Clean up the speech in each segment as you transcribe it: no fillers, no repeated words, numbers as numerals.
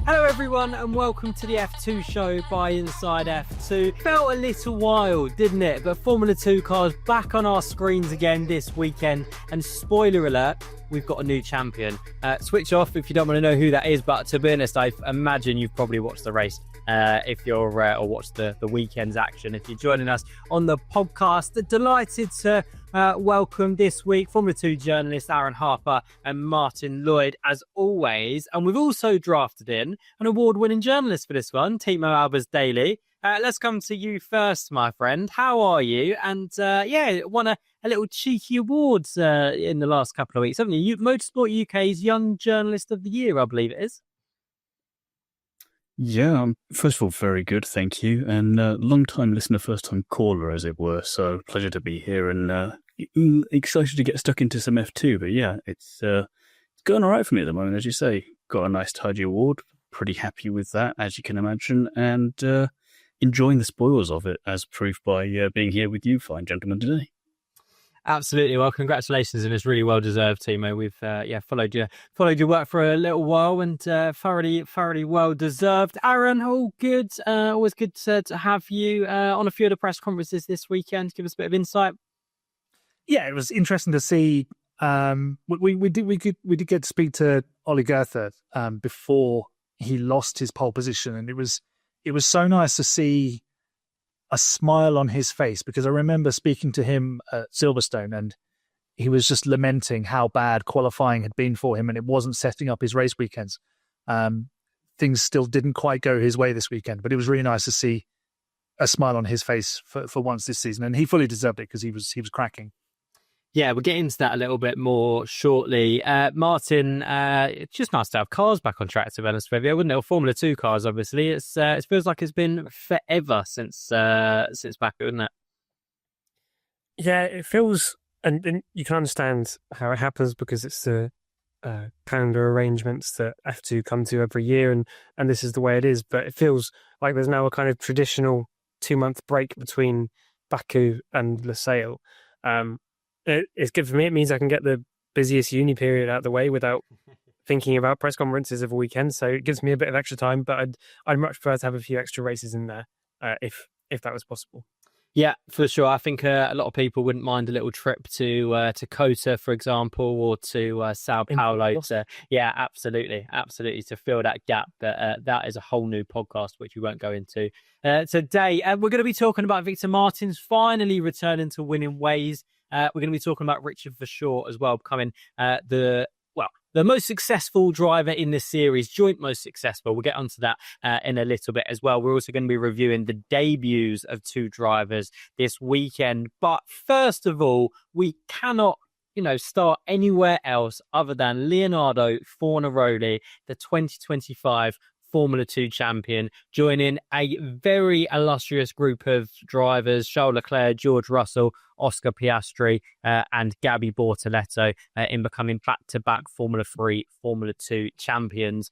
Hello everyone and welcome to the F2 show by Inside F2. Felt a little while, didn't it? But Formula 2 cars back on our screens again this weekend. And spoiler alert, we've got a new champion. Switch off if you don't want to know who that is, but to be honest, I imagine you've probably watched the race if you're or watched the weekend's action. If you're joining us on the podcast, delighted to welcome this week Formula 2 journalist Aaron Harper and Martin Lloyd as always. And we've also drafted in an award-winning journalist for this one, Timo Albers Daily. Let's come to you first, my friend. How are you? And won a little cheeky awards in the last couple of weeks, haven't you? Motorsport UK's Young Journalist of the Year, I believe it is. Yeah, first of all, very good, thank you. And long-time listener, first-time caller, as it were. So pleasure to be here and excited to get stuck into some F2. But yeah, it's going all right for me at the moment, as you say. Got a nice tidy award. Pretty happy with that, as you can imagine. And enjoying the spoils of it, as proved by being here with you fine gentlemen today. Absolutely. Well, congratulations, and it's really well deserved, Timo. We've followed your work for a little while, and thoroughly well deserved. Aaron, all good. Always good to have you on a few of the press conferences this weekend. Give us a bit of insight. Yeah, it was interesting to see. We did get to speak to Ollie Goethe before he lost his pole position, and it was so nice to see a smile on his face, because I remember speaking to him at Silverstone and he was just lamenting how bad qualifying had been for him and it wasn't setting up his race weekends. Things still didn't quite go his way this weekend, but it was really nice to see a smile on his face for once this season, and he fully deserved it because he was cracking. Yeah, we'll get into that a little bit more shortly. Martin, it's just nice to have cars back on track, to be honest with you, wouldn't it? Or Formula 2 cars, obviously. It feels like it's been forever since back, wouldn't it? Yeah, it feels, and you can understand how it happens because it's the calendar arrangements that F2 come to every year, and this is the way it is. But it feels like there's now a kind of traditional 2-month break between Baku and Losail. It's good for me. It means I can get the busiest uni period out of the way without thinking about press conferences of a weekend. So it gives me a bit of extra time, but I'd much prefer to have a few extra races in there if that was possible. Yeah, for sure. I think a lot of people wouldn't mind a little trip to Qatar, for example, or to Sao Paulo. Yeah, absolutely, to fill that gap. But that is a whole new podcast, which we won't go into today. We're going to be talking about Victor Martins finally returning to winning ways. We're going to be talking about Richard Verschoor as well, becoming the most successful driver in the series, joint most successful. We'll get onto that in a little bit as well. We're also going to be reviewing the debuts of two drivers this weekend. But first of all, we cannot start anywhere else other than Leonardo Fornaroli, the 2025 Formula 2 champion, joining a very illustrious group of drivers: Charles Leclerc, George Russell, Oscar Piastri, and Gabby Bortoleto in becoming back-to-back Formula 3, Formula 2 champions.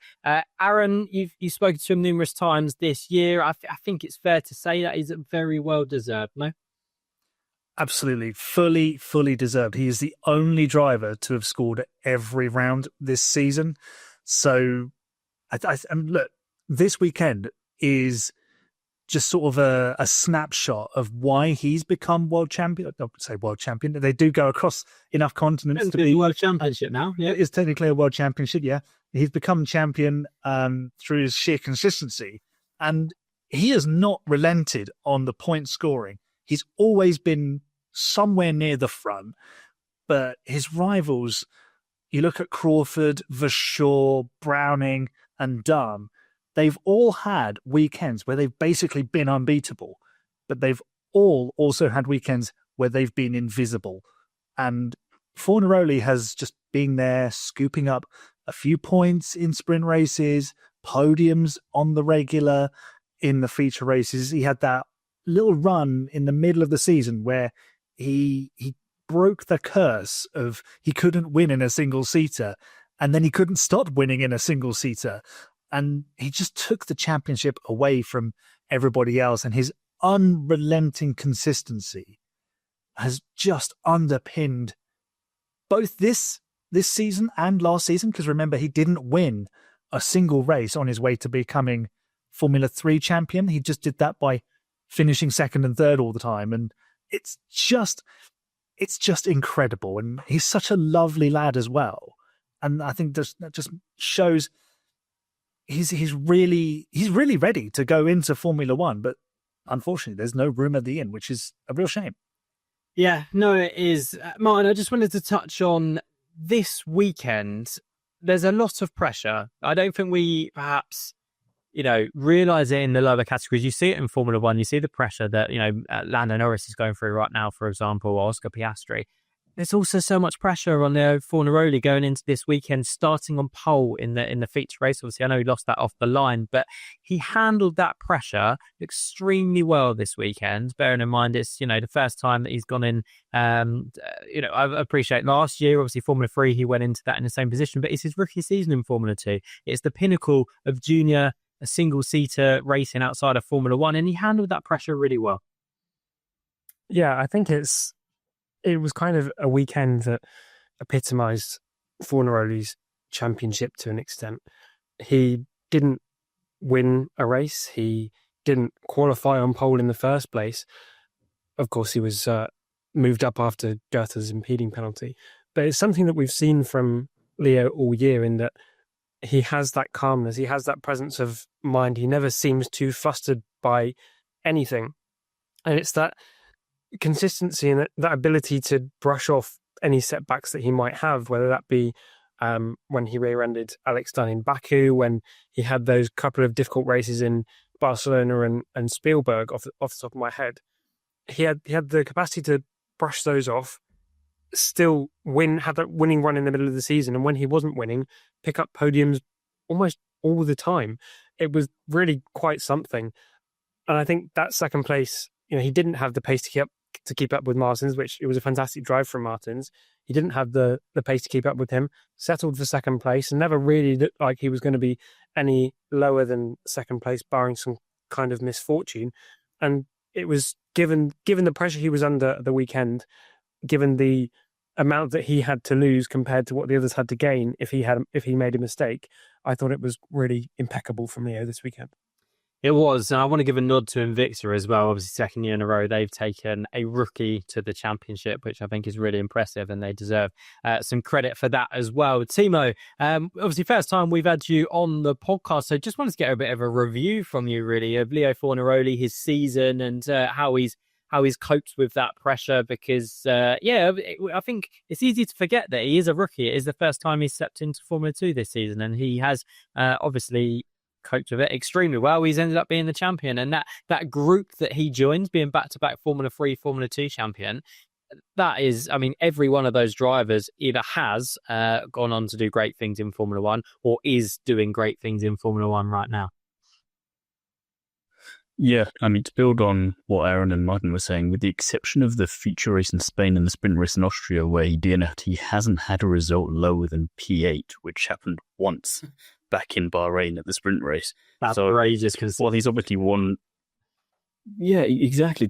Aaron, you've spoken to him numerous times this year. I think it's fair to say that he's very well deserved, no? Absolutely. Fully deserved. He is the only driver to have scored every round this season. So look, this weekend is just sort of a snapshot of why he's become world champion. I don't say world champion. They do go across enough continents to be world championship now. Yeah, it's technically a world championship. Yeah, he's become champion through his sheer consistency, and he has not relented on the point scoring. He's always been somewhere near the front, but his rivals, you look at Crawford, Verschoor, Browning, and Dunn, they've all had weekends where they've basically been unbeatable, but they've all also had weekends where they've been invisible. And Fornaroli has just been there scooping up a few points in sprint races, podiums on the regular in the feature races. He had that little run in the middle of the season where he broke the curse of he couldn't win in a single-seater, and then he couldn't stop winning in a single-seater. And he just took the championship away from everybody else. And his unrelenting consistency has just underpinned both this season and last season. Because remember, he didn't win a single race on his way to becoming Formula 3 champion. He just did that by finishing second and third all the time. And it's just incredible. And he's such a lovely lad as well. And I think that just shows he's really ready to go into Formula 1. But unfortunately, there's no room at the inn, which is a real shame. Yeah, no, it is. Martin, I just wanted to touch on this weekend. There's a lot of pressure. I don't think we perhaps, realise it in the lower categories. You see it in Formula 1. You see the pressure that, Lando Norris is going through right now, for example, or Oscar Piastri. There's also so much pressure on Leonardo Fornaroli going into this weekend, starting on pole in the feature race. Obviously, I know he lost that off the line, but he handled that pressure extremely well this weekend. Bearing in mind, it's the first time that he's gone in. I appreciate last year, obviously Formula 3, he went into that in the same position, but it's his rookie season in Formula 2. It's the pinnacle of junior, a single-seater racing outside of Formula 1, and he handled that pressure really well. Yeah, I think it was kind of a weekend that epitomised Fornaroli's championship to an extent. He didn't win a race. He didn't qualify on pole in the first place. Of course, he was moved up after Goethe's impeding penalty. But it's something that we've seen from Leo all year, in that he has that calmness. He has that presence of mind. He never seems too flustered by anything. And it's that consistency and that ability to brush off any setbacks that he might have, whether that be when he rear-ended Alex Dunn in Baku, when he had those couple of difficult races in Barcelona and Spielberg off the top of my head. He had the capacity to brush those off, still have that winning run in the middle of the season, and when he wasn't winning, pick up podiums almost all the time. It was really quite something. And I think that second place, he didn't have the pace to keep up with Martins, which it was a fantastic drive from Martins. He didn't have the pace to keep up with him, settled for second place, and never really looked like he was going to be any lower than second place, barring some kind of misfortune. And it was given the pressure he was under the weekend, given the amount that he had to lose compared to what the others had to gain if he made a mistake, I thought it was really impeccable from Leo this weekend. It was, and I want to give a nod to Invicta as well. Obviously, second year in a row, they've taken a rookie to the championship, which I think is really impressive, and they deserve some credit for that as well. Timo, obviously, first time we've had you on the podcast, so just wanted to get a bit of a review from you, really, of Leo Fornaroli, his season, and how he's coped with that pressure. Because, I think it's easy to forget that he is a rookie. It is the first time he's stepped into Formula 2 this season, and he has obviously coped with it extremely well. He's ended up being the champion, and that group that he joins, being back-to-back Formula 3, Formula 2 champion, that is, every one of those drivers either has gone on to do great things in Formula 1 or is doing great things in Formula 1 right now. Yeah, to build on what Aaron and Martin were saying, with the exception of the feature race in Spain and the sprint race in Austria, where he hasn't had a result lower than P8, which happened once back in Bahrain at the sprint race. That's outrageous. Well, he's obviously won. Yeah, exactly.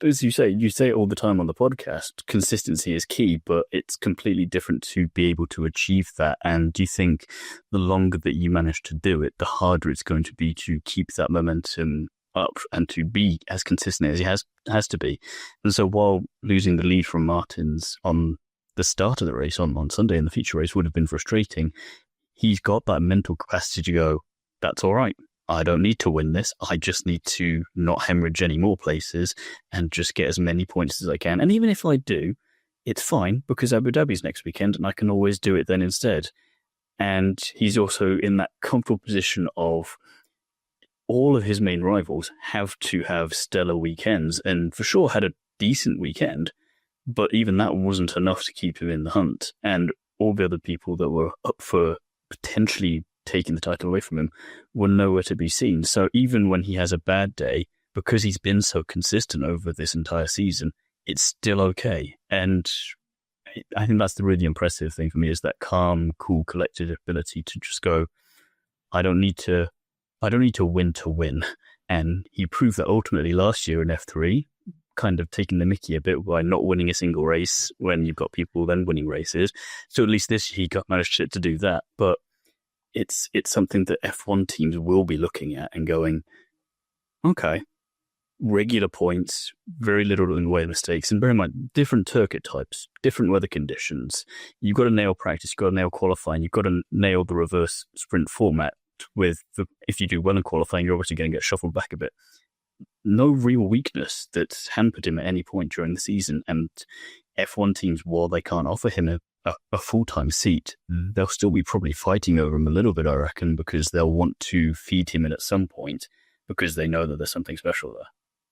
As you say it all the time on the podcast, consistency is key, but it's completely different to be able to achieve that. And do you think the longer that you manage to do it, the harder it's going to be to keep that momentum up and to be as consistent as he has to be? And so while losing the lead from Martins on the start of the race on Sunday in the feature race would have been frustrating, he's got that mental capacity to go, that's all right. I don't need to win this. I just need to not hemorrhage any more places and just get as many points as I can. And even if I do, it's fine, because Abu Dhabi's next weekend and I can always do it then instead. And he's also in that comfortable position of all of his main rivals have to have stellar weekends, and Verschoor had a decent weekend, but even that wasn't enough to keep him in the hunt. And all the other people that were up for potentially taking the title away from him were nowhere to be seen. So even when he has a bad day, because he's been so consistent over this entire season, it's still okay. And I think that's the really impressive thing for me, is that calm, cool, collected ability to just go, I don't need to win to win. And he proved that ultimately last year in F3, kind of taking the mickey a bit by not winning a single race when you've got people then winning races. So at least this year he managed to do that. But it's something that F1 teams will be looking at and going, okay, regular points, very little in the way of mistakes, and bear in mind, different circuit types, different weather conditions. You've got to nail practice, you've got to nail qualifying, you've got to nail the reverse sprint format. If you do well in qualifying, you're obviously going to get shuffled back a bit. No real weakness that's hampered him at any point during the season, and F1 teams, while they can't offer him a full-time seat, they'll still be probably fighting over him a little bit, I reckon, because they'll want to feed him in at some point because they know that there's something special there.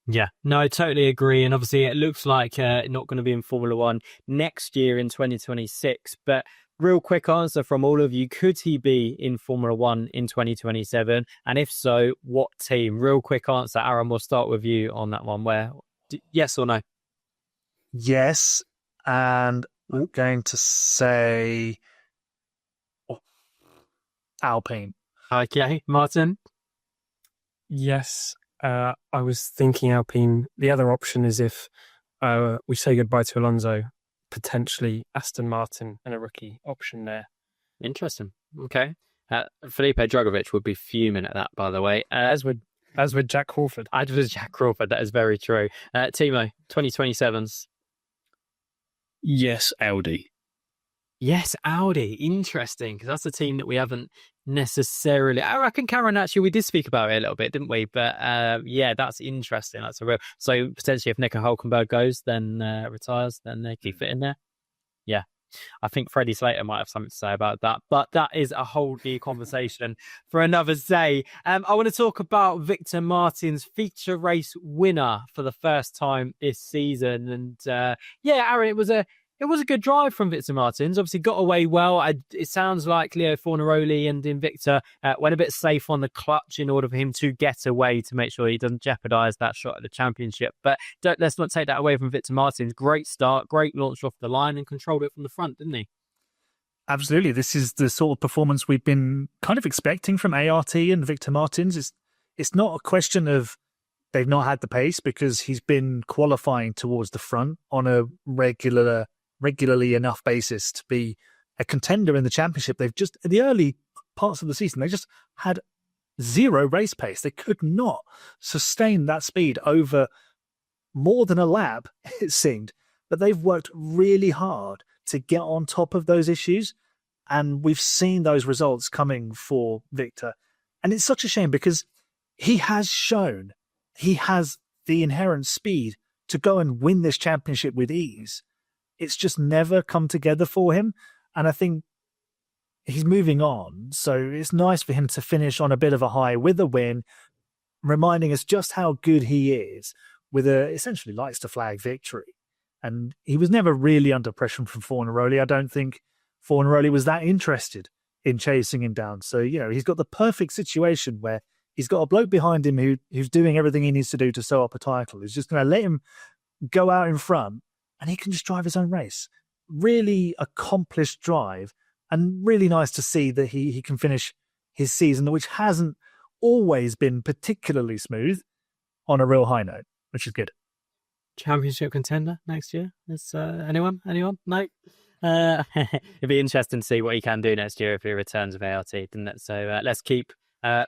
Yeah, no, I totally agree. And obviously it looks like not going to be in Formula One next year in 2026. But real quick answer from all of you, could he be in Formula One in 2027? And if so, what team? Real quick answer. Aaron, we'll start with you on that one. Yes or no? Yes. And I'm going to say Alpine. Okay, Martin? Yes. I was thinking Alpine. The other option is if we say goodbye to Alonso, potentially Aston Martin and a rookie option there. Interesting. Okay. Felipe Drugovich would be fuming at that, by the way. As would Jack Crawford. As with Jack Crawford, that is very true. Timo, 2027s. Yes, Audi. Yes, Audi. Interesting, because that's a team that we haven't necessarily. I reckon, Karen, actually, we did speak about it a little bit, didn't we? But yeah, that's interesting. That's a real. So potentially, if Nico Hülkenberg goes, then retires, then they keep it in there. Yeah, I think Freddie Slater might have something to say about that. But that is a whole new conversation for another day. I want to talk about Victor Martins, feature race winner for the first time this season, and yeah, Aaron, it was a good drive from Victor Martins. Obviously got away well. It sounds like Leo Fornaroli and Invicta went a bit safe on the clutch in order for him to get away to make sure he doesn't jeopardise that shot at the championship. But let's not take that away from Victor Martins. Great start, great launch off the line and controlled it from the front, didn't he? Absolutely. This is the sort of performance we've been kind of expecting from ART and Victor Martins. It's not a question of they've not had the pace, because he's been qualifying towards the front on a regularly enough basis to be a contender in the championship. They've just, in the early parts of the season, they just had zero race pace. They could not sustain that speed over more than a lap, it seemed. But they've worked really hard to get on top of those issues. And we've seen those results coming for Victor. And it's such a shame, because he has shown he has the inherent speed to go and win this championship with ease. It's just never come together for him. And I think he's moving on. So it's nice for him to finish on a bit of a high with a win, reminding us just how good he is with essentially likes to flag victory. And he was never really under pressure from Fornaroli. I don't think Fornaroli was that interested in chasing him down. So, he's got the perfect situation where he's got a bloke behind him who's doing everything he needs to do to sew up a title. He's just going to let him go out in front, and he can just drive his own race. Really accomplished drive, and really nice to see that he can finish his season, which hasn't always been particularly smooth, on a real high note, which is good. Championship contender next year? Is anyone? No? It'd be interesting to see what he can do next year if he returns with ART, didn't it? So let's keep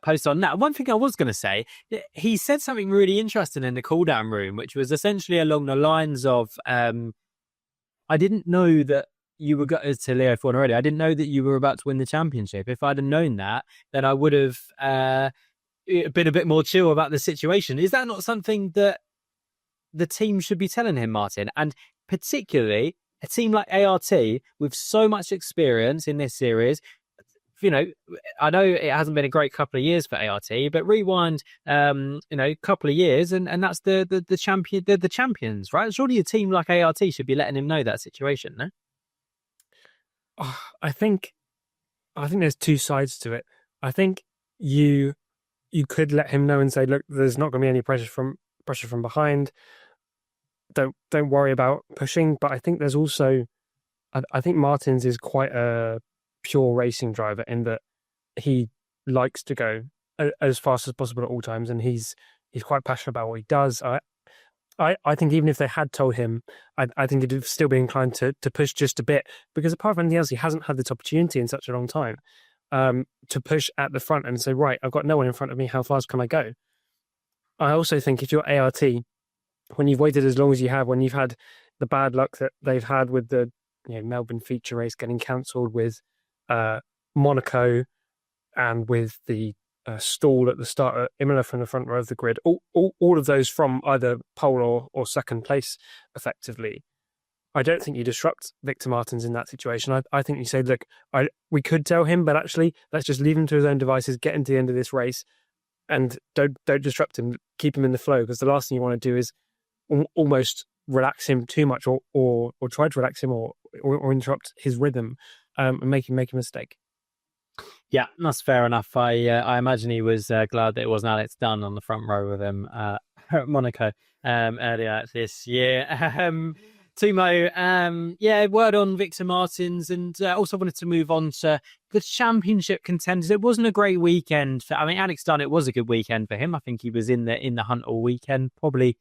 post on that. One thing I was going to say, he said something really interesting in the cool-down room, which was essentially along the lines of, I didn't know that you were to Leo Fornaroli. I didn't know that you were about to win the championship. If I'd have known that, then I would have been a bit more chill about the situation. Is that not something that the team should be telling him, Martin? And particularly a team like ART with so much experience in this series. I know it hasn't been a great couple of years for ART, but rewind, a couple of years, and that's the champion, the champions, right? Surely a team like ART should be letting him know that situation, no? I think there's two sides to it. I think you could let him know and say, look, there's not going to be any pressure from behind. Don't worry about pushing. But I think there's also, I think Martins is quite a pure racing driver in that he likes to go as fast as possible at all times, and he's quite passionate about what he does. I think even if they had told him, I think he'd still be inclined to push just a bit, because apart from anything else, he hasn't had this opportunity in such a long time. to push at the front and say, right, I've got no one in front of me. How fast can I go? I also think if you're ART, when you've waited as long as you have, when you've had the bad luck that they've had with the Melbourne feature race getting cancelled, with Monaco, and with the stall at the start of Imola from the front row of the grid, all of those from either pole or second place, effectively. I don't think you disrupt Victor Martins in that situation. I think you say, look, we could tell him, but actually, let's just leave him to his own devices, get into the end of this race, and don't disrupt him. Keep him in the flow, because the last thing you want to do is almost relax him too much, or try to relax him, or interrupt his rhythm, and make him make a mistake. Yeah, that's fair enough. I imagine he was glad that it wasn't Alex Dunn on the front row with him at Monaco earlier this year. Timo, word on Victor Martins, and also wanted to move on to the championship contenders. It wasn't a great weekend Alex Dunn, it was a good weekend for him. I think he was in the hunt all weekend, probably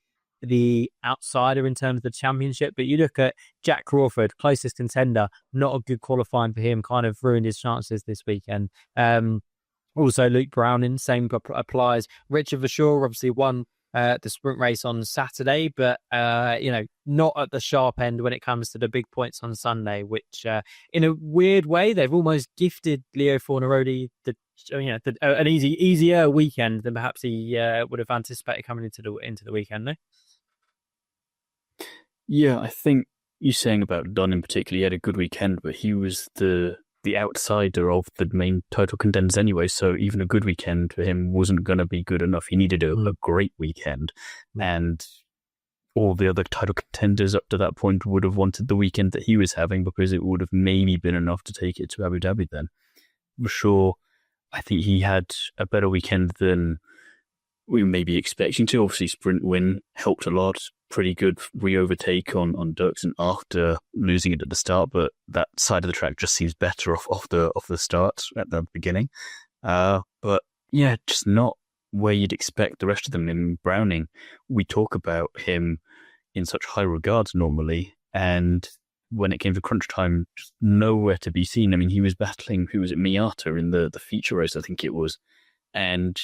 the outsider in terms of the championship. But you look at Jack Crawford, closest contender, not a good qualifying for him, kind of ruined his chances this weekend. Also Luke Browning, same applies. Richard Verschoor obviously won the sprint race on Saturday, but not at the sharp end when it comes to the big points on Sunday, which in a weird way they've almost gifted Leo Fornaroli an easier weekend than perhaps he would have anticipated coming into the weekend. No? Yeah, I think you're saying about Dunn in particular, he had a good weekend, but he was the outsider of the main title contenders anyway, so even a good weekend for him wasn't going to be good enough. He needed a great weekend, and all the other title contenders up to that point would have wanted the weekend that he was having, because it would have maybe been enough to take it to Abu Dhabi then. For sure, I think he had a better weekend than we may be expecting to. Obviously, sprint win helped a lot. Pretty good re-overtake on Dirksen after losing it at the start, but that side of the track just seems better off the start at the beginning. But yeah, just not where you'd expect the rest of them. In Browning, we talk about him in such high regards normally, and when it came to crunch time, just nowhere to be seen. I mean, he was battling, who was it, Miata in the feature race, I think it was, and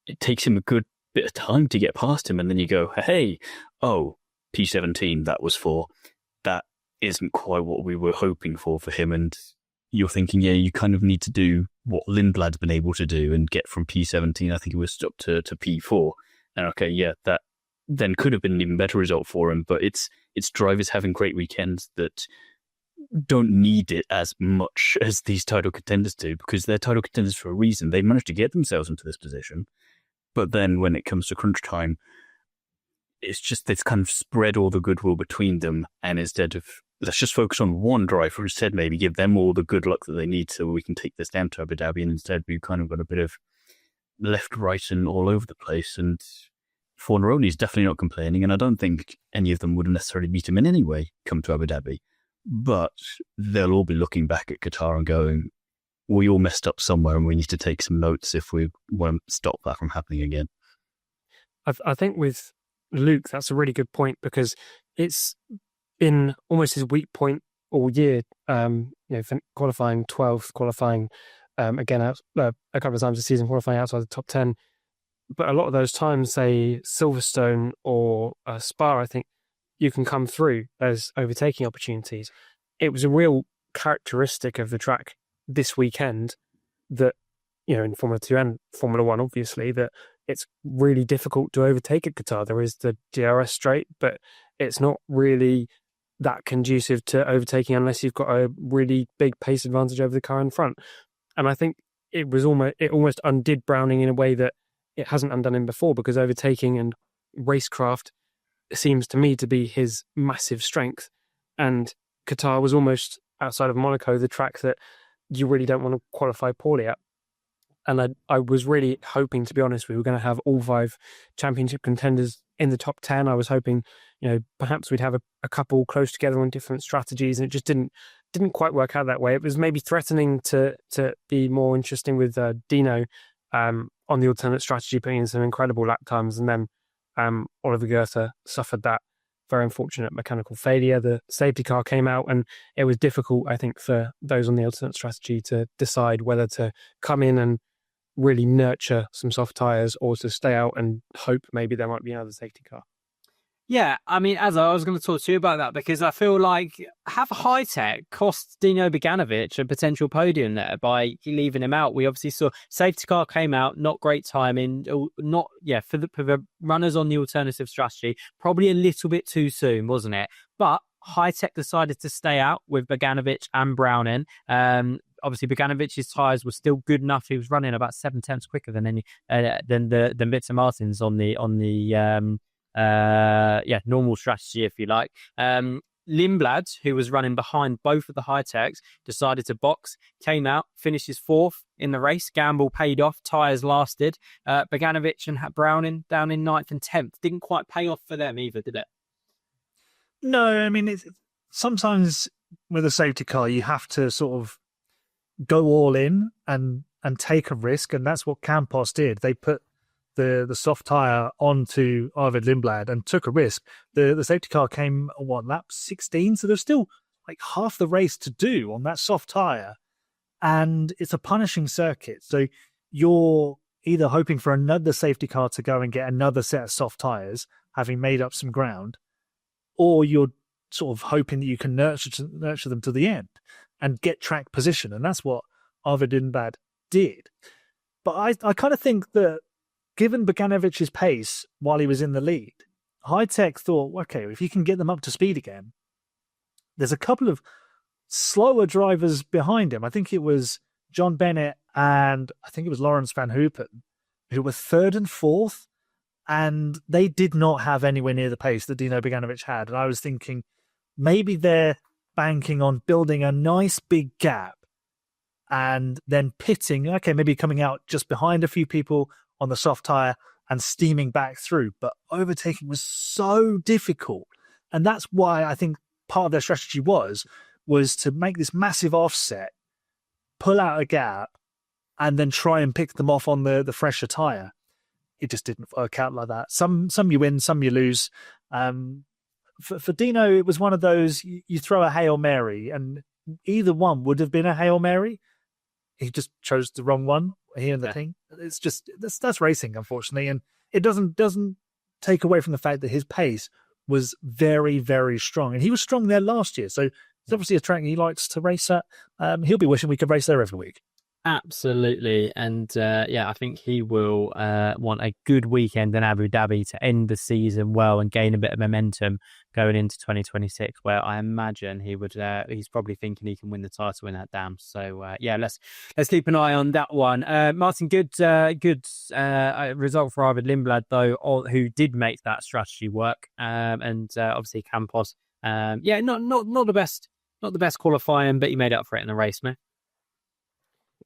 it takes him a good bit of time to get past him, and then you go, hey, P17, that isn't quite what we were hoping for him, and you're thinking, yeah, you kind of need to do what Lindblad's been able to do and get from P17, I think it was up to P4, and okay, yeah, that then could have been an even better result for him, but it's drivers having great weekends that don't need it as much as these title contenders do, because they're title contenders for a reason. They managed to get themselves into this position. But then when it comes to crunch time, it's kind of spread all the goodwill between them. And instead of, let's just focus on one driver, instead maybe give them all the good luck that they need so we can take this down to Abu Dhabi. And instead we've kind of got a bit of left, right, and all over the place. And Fornaroli's definitely not complaining. And I don't think any of them would necessarily beat him in any way come to Abu Dhabi. But they'll all be looking back at Qatar and going, we all messed up somewhere and we need to take some notes if we want to stop that from happening again. I think with Luke, that's a really good point, because it's been almost his weak point all year. Qualifying 12th, qualifying again a couple of times this season, qualifying outside the top 10. But a lot of those times, say Silverstone or Spa, I think you can come through as overtaking opportunities. It was a real characteristic of the track this weekend that, in Formula 2 and Formula 1, obviously, that it's really difficult to overtake at Qatar. There is the DRS straight, but it's not really that conducive to overtaking unless you've got a really big pace advantage over the car in front. And I think it almost undid Browning in a way that it hasn't undone him before, because overtaking and racecraft seems to me to be his massive strength. And Qatar was almost, outside of Monaco, the track that you really don't want to qualify poorly at. And I was really hoping, to be honest, we were going to have all 5 championship contenders in the top 10. I was hoping, perhaps we'd have a couple close together on different strategies, and it just didn't quite work out that way. It was maybe threatening to be more interesting with Dino on the alternate strategy, putting in some incredible lap times, and then Oliver Goethe suffered that very unfortunate mechanical failure. The safety car came out, and it was difficult, I think, for those on the alternate strategy to decide whether to come in and really nurture some soft tyres or to stay out and hope maybe there might be another safety car. Yeah, I mean, as I was going to talk to you about that, because I feel like have high tech cost Dino Beganovic a potential podium there by leaving him out. We obviously saw safety car came out, not great timing, for the runners on the alternative strategy, probably a little bit too soon, wasn't it? But high tech decided to stay out with Beganovic and Browning. Obviously, Beganovic's tyres were still good enough. He was running about 7/10 quicker than the Victor Martins on the normal strategy, if you like. Lindblad, who was running behind both of the high techs, decided to box, came out, finishes 4th in the race. Gamble paid off, tyres lasted. Beganovic and Browning down in 9th and 10th. Didn't quite pay off for them either, did it? No, I mean, sometimes with a safety car, you have to sort of go all in and take a risk, and that's what Campos did. They put the soft tyre onto Arvid Lindblad and took a risk. The safety car came on lap 16, so there's still like half the race to do on that soft tyre, and it's a punishing circuit. So you're either hoping for another safety car to go and get another set of soft tyres, having made up some ground, or you're sort of hoping that you can nurture them to the end and get track position, and that's what Arvid Lindblad did. But I kind of think that given Beganovic's pace while he was in the lead, High Tech thought, okay, if you can get them up to speed again, there's a couple of slower drivers behind him. I think it was John Bennett and I think it was Lawrence Van Hoopen, who were 3rd and 4th, and they did not have anywhere near the pace that Dino Beganovic had. And I was thinking maybe they're banking on building a nice big gap and then pitting, okay, maybe coming out just behind a few people on the soft tyre and steaming back through. But overtaking was so difficult. And that's why I think part of their strategy was to make this massive offset, pull out a gap, and then try and pick them off on the fresher tyre. It just didn't work out like that. Some you win, some you lose. For Dino, it was one of those, you throw a Hail Mary, and either one would have been a Hail Mary. He just chose the wrong one here in the thing. It's just, that's racing, unfortunately. And it doesn't take away from the fact that his pace was very, very strong. And he was strong there last year. So it's obviously a track he likes to race at. He'll be wishing we could race there every week. Absolutely. And I think he will want a good weekend in Abu Dhabi to end the season well and gain a bit of momentum going into 2026, where I imagine he's probably thinking he can win the title in that dam. So let's keep an eye on that one. Martin, good result for Arvid Lindblad though, who did make that strategy work. And obviously Campos, not the best qualifying, but he made up for it in the race, man.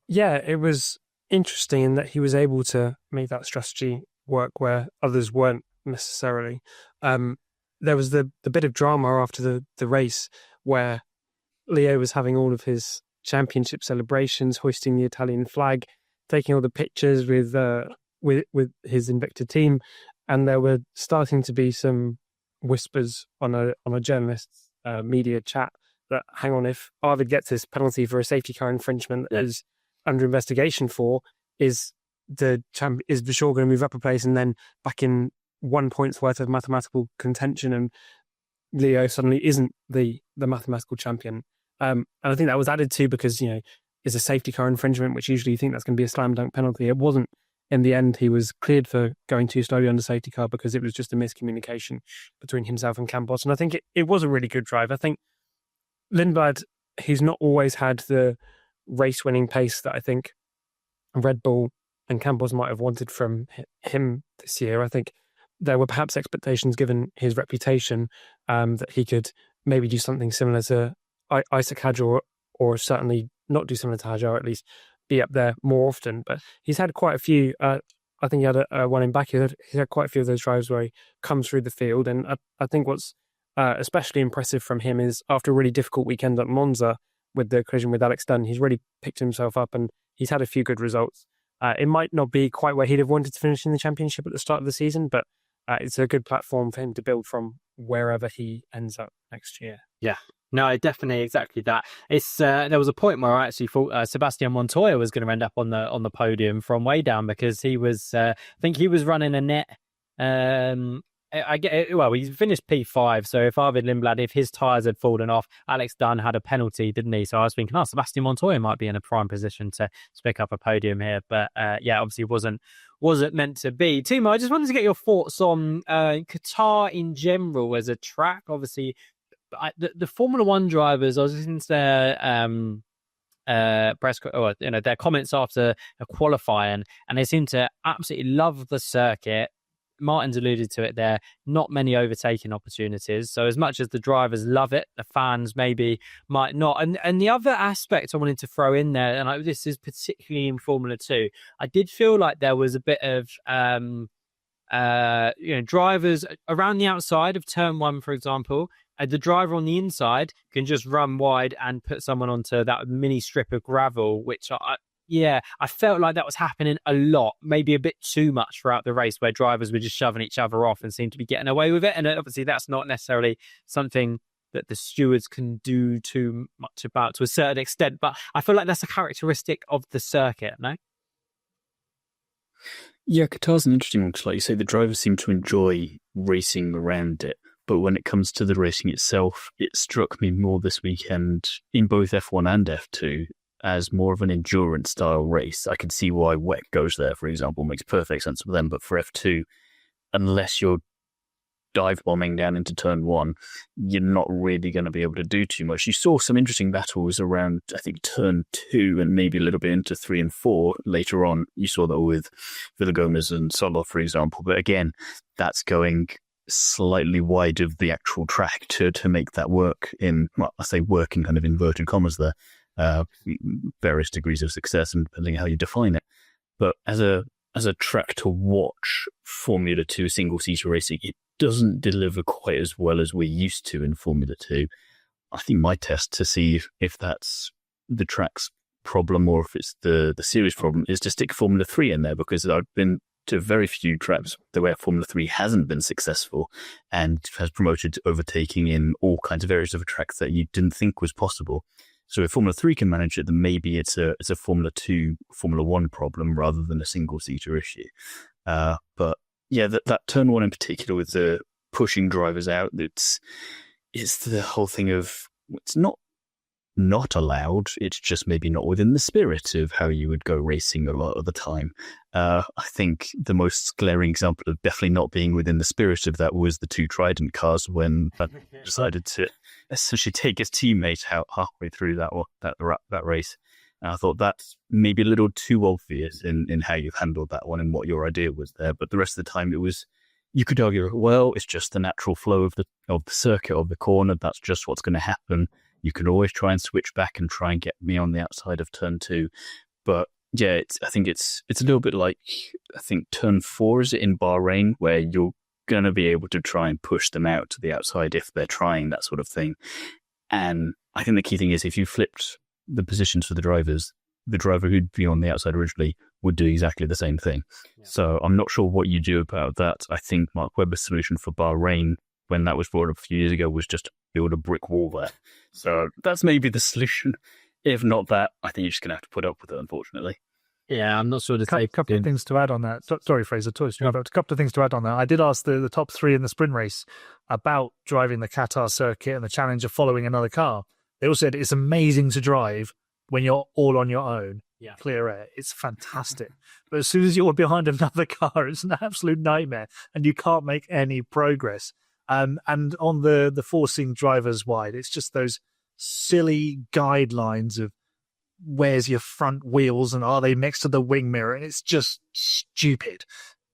Yeah, it was interesting in that he was able to make that strategy work where others weren't necessarily. There was the bit of drama after the race where Leo was having all of his championship celebrations, hoisting the Italian flag, taking all the pictures with his Invicta team, and there were starting to be some whispers on a journalist's media chat that, hang on, if Arvid gets this penalty for a safety car infringement that is under investigation for, is Verschoor going to move up a place and then back in 1 point's worth of mathematical contention, and Leo suddenly isn't the mathematical champion. And I think that was added to because, it's a safety car infringement, which usually you think that's going to be a slam dunk penalty. It wasn't. In the end, he was cleared for going too slowly on the safety car because it was just a miscommunication between himself and Campos. And I think it was a really good drive. I think Lindblad, he's not always had the race-winning pace that I think Red Bull and Campos might have wanted from him this year. I think there were perhaps expectations, given his reputation, that he could maybe do something similar to Isaac Hadjar, or certainly not do similar to Hadjar, at least be up there more often. But he's had quite a few. I think he had one in Baku. He's had quite a few of those drives where he comes through the field. And I think what's especially impressive from him is after a really difficult weekend at Monza with the collision with Alex Dunn, he's really picked himself up and he's had a few good results. It might not be quite where he'd have wanted to finish in the championship at the start of the season, but it's a good platform for him to build from wherever he ends up next year. Yeah. No, definitely, exactly that. It's there was a point where I actually thought Sebastian Montoya was going to end up on the podium from way down, because he was, I think he was running a net. I get it. Well, he finished P5. So if Arvid Lindblad, if his tyres had fallen off, Alex Dunn had a penalty, didn't he? So I was thinking, Sebastian Montoya might be in a prime position to pick up a podium here. But yeah, obviously wasn't meant to be. Timo, I just wanted to get your thoughts on Qatar in general as a track. Obviously, the Formula One drivers, I was listening to their press, or their comments after a qualifying, and they seem to absolutely love the circuit. Martin's alluded to it there. Not many overtaking opportunities. So as much as the drivers love it, the fans maybe might not. And the other aspect I wanted to throw in there, and this is particularly in Formula 2, I did feel like there was a bit of drivers around the outside of turn 1, for example. The driver on the inside can just run wide and put someone onto that mini strip of gravel, which I felt like that was happening a lot, maybe a bit too much throughout the race, where drivers were just shoving each other off and seemed to be getting away with it. And obviously that's not necessarily something that the stewards can do too much about to a certain extent, but I feel like that's a characteristic of the circuit, no? Yeah, Qatar's an interesting one, because like you say, the drivers seem to enjoy racing around it. But when it comes to the racing itself, it struck me more this weekend in both F1 and F2 as more of an endurance style race. I can see why WEC goes there, for example, makes perfect sense for them. But for F2, unless you're dive bombing down into turn 1, you're not really going to be able to do too much. You saw some interesting battles around, I think, turn 2 and maybe a little bit into 3 and 4 later on. You saw that with Villagomez and Solov, for example. But again, that's going slightly wide of the actual track to make that work in, well, I say work in kind of inverted commas there, various degrees of success and depending on how you define it. But as a track to watch Formula 2 single-seater racing, it doesn't deliver quite as well as we're used to in Formula 2. I think my test to see if that's the track's problem or if it's the series problem is to stick Formula 3 in there, because I've been to very few tracks where Formula 3 hasn't been successful and has promoted to overtaking in all kinds of areas of a track that you didn't think was possible. So if Formula 3 can manage it, then maybe it's a Formula 2, Formula 1 problem rather than a single-seater issue. But yeah, that turn 1 in particular with the pushing drivers out, it's the whole thing of it's not allowed. It's just maybe not within the spirit of how you would go racing a lot of the time. I think the most glaring example of definitely not being within the spirit of that was the 2 Trident cars when that decided to essentially take his teammate out halfway through that race. And I thought that's maybe a little too obvious in how you've handled that one and what your idea was there. But the rest of the time it was, you could argue, well, it's just the natural flow of the circuit, of the corner. That's just what's going to happen. You can always try and switch back and try and get me on the outside of turn 2. But yeah, I think it's a little bit like, I think turn 4 is in Bahrain, where you're going to be able to try and push them out to the outside if they're trying that sort of thing. And I think the key thing is if you flipped the positions for the drivers, the driver who'd be on the outside originally would do exactly the same thing. Yeah. So I'm not sure what you do about that. I think Mark Webber's solution for Bahrain, when that was brought up a few years ago, was just to build a brick wall there. So that's maybe the solution. If not that, I think you're just going to have to put up with it, unfortunately. Yeah, I'm not sure to say. A couple of things to add on that. Sorry, Fraser. A couple of things to add on that. I did ask the top 3 in the sprint race about driving the Qatar circuit and the challenge of following another car. They all said it's amazing to drive when you're all on your own, clear air. It's fantastic. But as soon as you're behind another car, it's an absolute nightmare and you can't make any progress. And on the forcing drivers wide, it's just those silly guidelines of where's your front wheels and are they next to the wing mirror? And it's just stupid.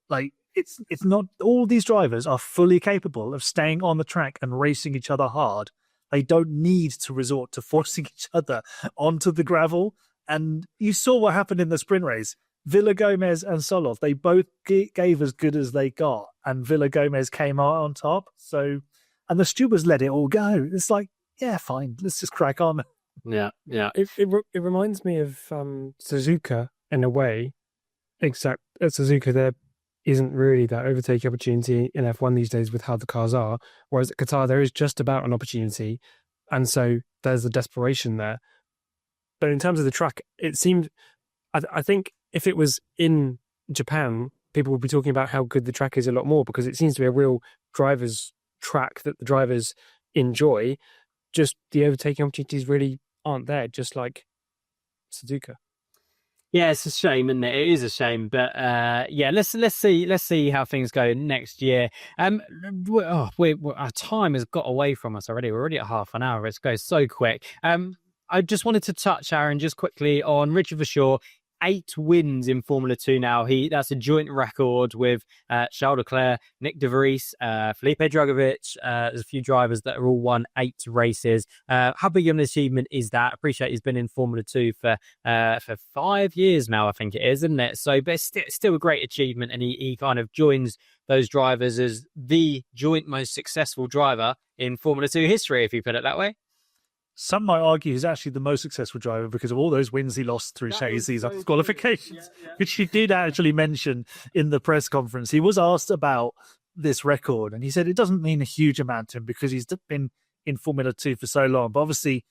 Like it's not, all these drivers are fully capable of staying on the track and racing each other hard. They don't need to resort to forcing each other onto the gravel. And you saw what happened in the sprint race. Villagomez and Solov, they both gave as good as they got. And Villagomez came out on top. So, and the stewards let it all go. It's like, yeah, fine. Let's just crack on. Yeah. It reminds me of Suzuka in a way. Except at Suzuka, they're isn't really that overtaking opportunity in F1 these days with how the cars are. Whereas at Qatar, there is just about an opportunity. And so there's the desperation there. But in terms of the track, it seemed, I think if it was in Japan, people would be talking about how good the track is a lot more, because it seems to be a real driver's track that the drivers enjoy. Just the overtaking opportunities really aren't there, just like Suzuka. Yeah, it's a shame, isn't it? It is a shame, but yeah, let's see how things go next year. Our time has got away from us already. We're already at half an hour. It goes so quick. I just wanted to touch, Aaron, just quickly on Richard Verschoor. 8 wins in Formula 2 now. That's a joint record with Charles Leclerc, Nick De Vries, Felipe Drugovich. There's a few drivers that are all won 8 races. How big of an achievement is that? I appreciate he's been in Formula 2 for 5 years now, I think it is, isn't it? So, but it's still a great achievement, and he kind of joins those drivers as the joint most successful driver in Formula 2 history, if you put it that way. Some might argue he's actually the most successful driver because of all those wins he lost through Chazy's qualifications, which he did actually mention in the press conference. He was asked about this record, and he said it doesn't mean a huge amount to him because he's been in Formula 2 for so long. But obviously,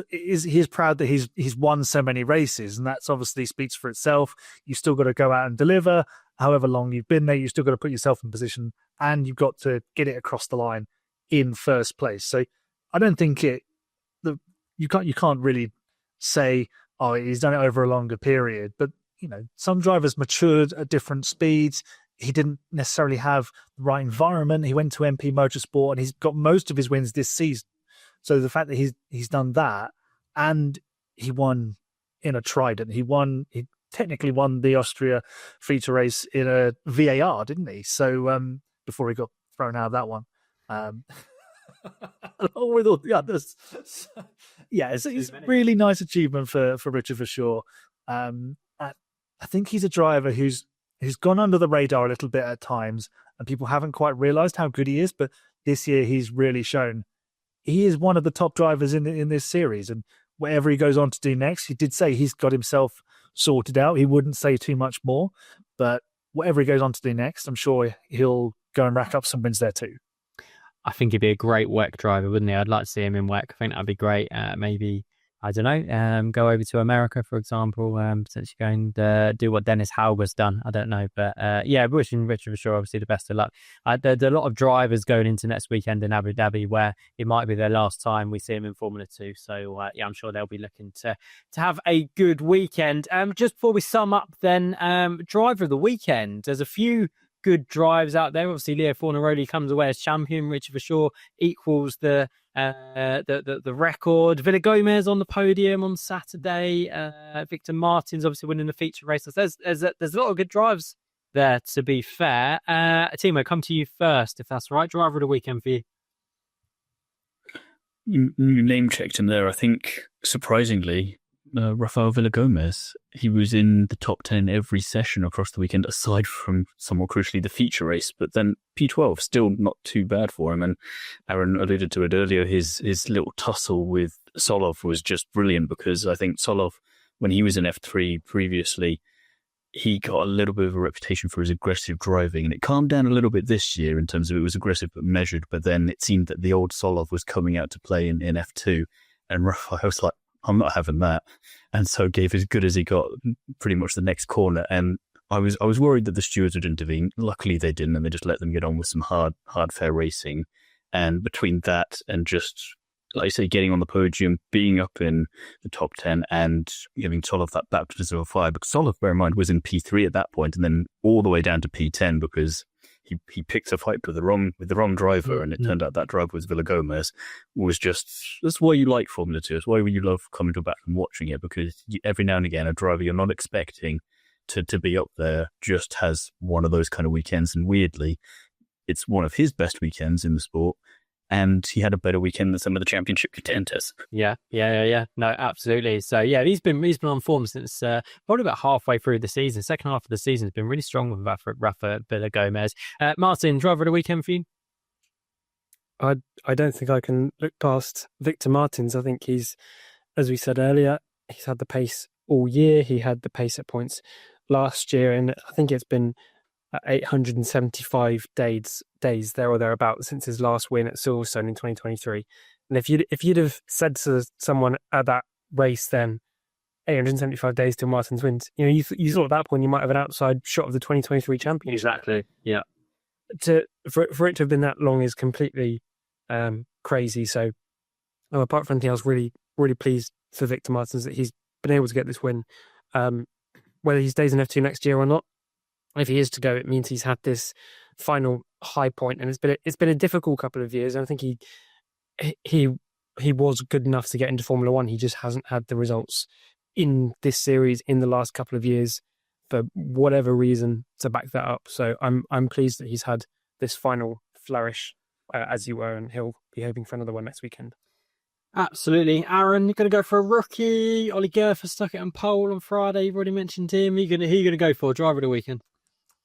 he's proud that he's won so many races, and that's obviously speaks for itself. You've still got to go out and deliver. However long you've been there, you've still got to put yourself in position, and you've got to get it across the line in first place. So I don't think you can't really say, oh, he's done it over a longer period. But, some drivers matured at different speeds. He didn't necessarily have the right environment. He went to MP Motorsport, and he's got most of his wins this season. So the fact that he's done that, and he won in a Trident, he technically won the Austria feature race in a VAR, didn't he? So before he got thrown out of that one. Along with all the others. Yeah, it's a really nice achievement for Richard Verschoor. I think he's a driver who's gone under the radar a little bit at times, and people haven't quite realised how good he is, but this year he's really shown he is one of the top drivers in this series, and whatever he goes on to do next, he did say he's got himself sorted out. He wouldn't say too much more, but whatever he goes on to do next, I'm sure he'll go and rack up some wins there too. I think he'd be a great WEC driver, wouldn't he? I'd like to see him in WEC. I think that'd be great. Maybe, I don't know, go over to America, for example, potentially go and do what Dennis Hauber's done. I don't know. But yeah, wishing Richard Verschoor obviously the best of luck. There's a lot of drivers going into next weekend in Abu Dhabi where it might be their last time we see him in Formula 2. So yeah, I'm sure they'll be looking to have a good weekend. Just before we sum up then, driver of the weekend, there's a few good drives out there. Obviously, Leo Fornaroli comes away as champion. Richard Verschoor equals the record. Villa Gomez on the podium on Saturday. Victor Martins obviously winning the feature race. So there's a lot of good drives there, to be fair. Timo, come to you first, if that's right. Driver of the weekend for you. You name checked him there. I think, surprisingly, Rafael Villa Gomez. He was in the top 10 in every session across the weekend, aside from, somewhat crucially, the feature race. But then P12, still not too bad for him. And Aaron alluded to it earlier, his little tussle with Solov was just brilliant, because I think Solov, when he was in F3 previously, he got a little bit of a reputation for his aggressive driving, and it calmed down a little bit this year in terms of it was aggressive but measured. But then it seemed that the old Solov was coming out to play in F2, and Rafael was like, I'm not having that, and so gave as good as he got pretty much the next corner. And I was worried that the stewards would intervene. Luckily they didn't, and they just let them get on with some hard fair racing. And between that and just, like I say, getting on the podium, being up in the top 10 and giving Solov that baptism of fire, because Solov, bear in mind, was in P3 at that point, and then all the way down to P10 because he picked a fight with the wrong driver, and it turned out that driver was Villa Gomez. That's why you like Formula 2. It's why you love coming to back and watching it, because every now and again a driver you're not expecting to be up there just has one of those kind of weekends, and weirdly, it's one of his best weekends in the sport. And he had a better weekend than some of the championship contenders. Yeah. No, absolutely. So yeah, he's been on form since probably about halfway through the season. Second half of the season has been really strong with Rafa Villa Gomez. Martin, driver of the weekend for you? I don't think I can look past Victor Martins. I think he's, as we said earlier, he's had the pace all year. He had the pace at points last year, and I think it's been 875 days there or thereabouts since his last win at Silverstone in 2023. And if you'd have said to someone at that race then 875 days till Martin's wins, you thought at that point you might have an outside shot of the 2023 champion. Exactly. Yeah. For it to have been that long is completely crazy. So, apart from anything else, really, really pleased for Victor Martins that he's been able to get this win. Whether he stays in F2 next year or not, if he is to go, it means he's had this final high point, and it's been a difficult couple of years. And I think he was good enough to get into Formula One. He just hasn't had the results in this series in the last couple of years for whatever reason to back that up. So I'm pleased that he's had this final flourish, as you were, and he'll be hoping for another one next weekend. Absolutely. Aaron, you're going to go for a rookie. Ollie Gerfer stuck it on pole on Friday. You've already mentioned him. Who are you going to go for? Driver of the weekend?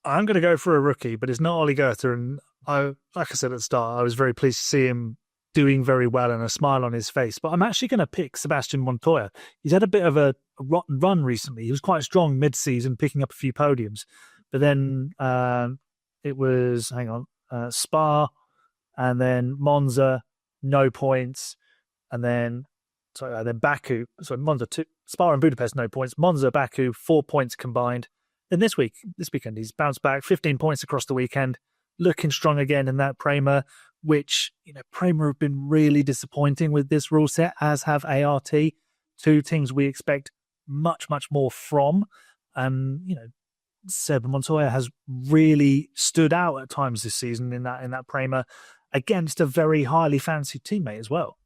I'm going to go for a rookie, but it's not Ollie Gerfer. And like I said at the start, I was very pleased to see him doing very well and a smile on his face. But I'm actually going to pick Sebastian Montoya. He's had a bit of a rotten run recently. He was quite strong mid-season, picking up a few podiums. But then it was, Spa, and then Monza, no points. And then Baku. So Monza, Spa and Budapest, no points. Monza, Baku, 4 points combined. Then this weekend, he's bounced back, 15 points across the weekend, looking strong again in that Prema, which, Prema have been really disappointing with this rule set, as have ART, two teams we expect much, much more from. Seb Montoya has really stood out at times this season in that Prema against a very highly fancied teammate as well.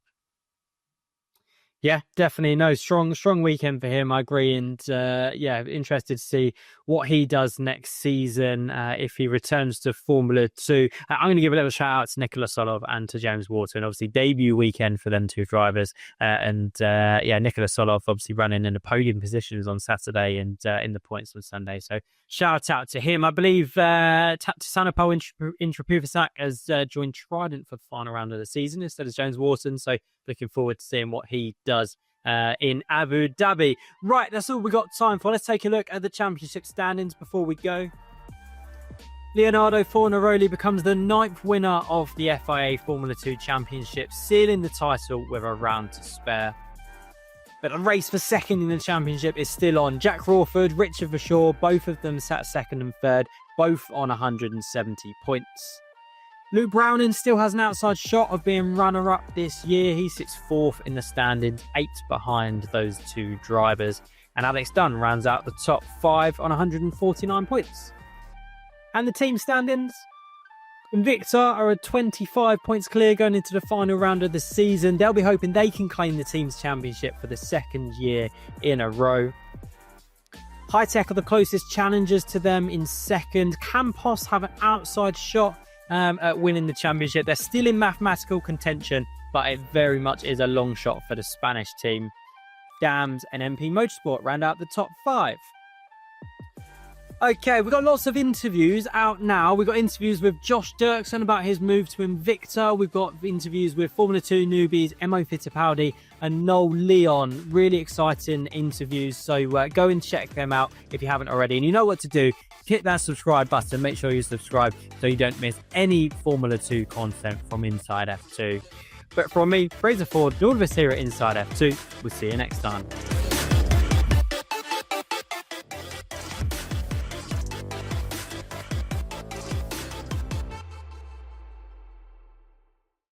Yeah, definitely. No, strong weekend for him. I agree. And interested to see what he does next season if he returns to Formula 2. I'm going to give a little shout out to Nicola Solov and to James Wharton. Obviously, debut weekend for them two drivers. Nicola Solov obviously running in the podium positions on Saturday and in the points on Sunday. So shout out to him. I believe Tsanopol Intrapuvasak has joined Trident for the final round of the season instead of James Wharton. So looking forward to seeing what he does in Abu Dhabi. Right, that's all we got time for. Let's take a look at the championship standings before we go. Leonardo Fornaroli becomes the 9th winner of the FIA Formula 2 Championship, sealing the title with a round to spare. But the race for second in the championship is still on. Jack Crawford, Richard Verschoor, both of them sat second and third, both on 170 points. Luke Browning still has an outside shot of being runner-up this year. He sits 4th in the standings, 8 behind those two drivers. And Alex Dunn rounds out the top 5 on 149 points. And the team standings? Invicta are at 25 points clear going into the final round of the season. They'll be hoping they can claim the team's championship for the second year in a row. High Tech are the closest challengers to them in second. Campos have an outside shot at winning the championship. They're still in mathematical contention, but it very much is a long shot for the Spanish team. Dams and MP Motorsport round out the top 5. Okay, we've got lots of interviews out now. We've got interviews with Josh Dirksen about his move to Invicta. We've got interviews with Formula 2 newbies Emo Fittipaldi and Noel Leon. Really exciting interviews, so go and check them out if you haven't already. And you know what to do. Hit that subscribe button. Make sure you subscribe so you don't miss any Formula 2 content from Inside F2. But from me, Fraser Ford, and all of us here at Inside F2, we'll see you next time.